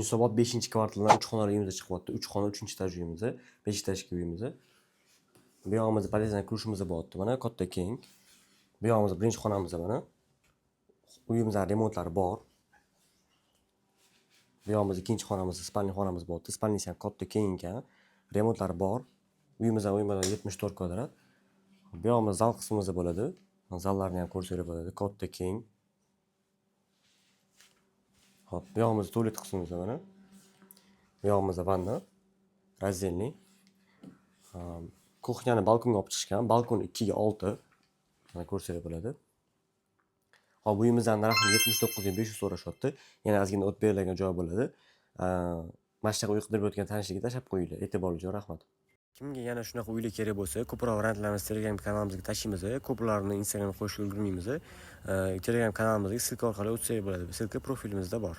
Yunusobod 5-kvartaldan 3 xonali uyimiz chiqyapti. 3 xona 3-etaj uyimiz, 5 etajli uyimiz. Bu yog'imizda podyezddan kirishimiz bo'lyapti. Mana katta keng. Bu yog'imizda birinchi xonamiz mana. Uyimizning remontlari bor. Bu yog'imiz ikkinchi xonamiz, spalni xonamiz bo'lyapti. Spalnisi ham katta keng ekan. Remontlari bor. Uyimizning 74 kvadrat. Bu yog'imiz zal qismimiz bo'ladi. Zallarni ham ko'rsatib bo'ladi. Katta keng. Hop, bu yog'imiz tualet qismimiz mana. Bu yog'imizda vanna, razdelniy. Kuxnyani balkonga olib chiqishgan. Balkon 2 ga 6. Mana ko'rsatib bo'ladi. Hop, uyimizdan narxini 79.500 so'rashyapti. Yana ozgina o't beriladigan joy bo'ladi. Mana shu uy qidirib o'tgan tanishiga tashab qo'yinglar. E'tiboringiz uchun rahmat. Kimga yana shunaqa uylar kerak bo'lsa, ko'proq variantlarni Telegram kanalimizga tashlaymiz. Ko'plarni Instagramga qo'shib ulgurmaymiz. Telegram kanalimizga silka orqali o'tsangiz bo'ladi. Silka profilimizda bor.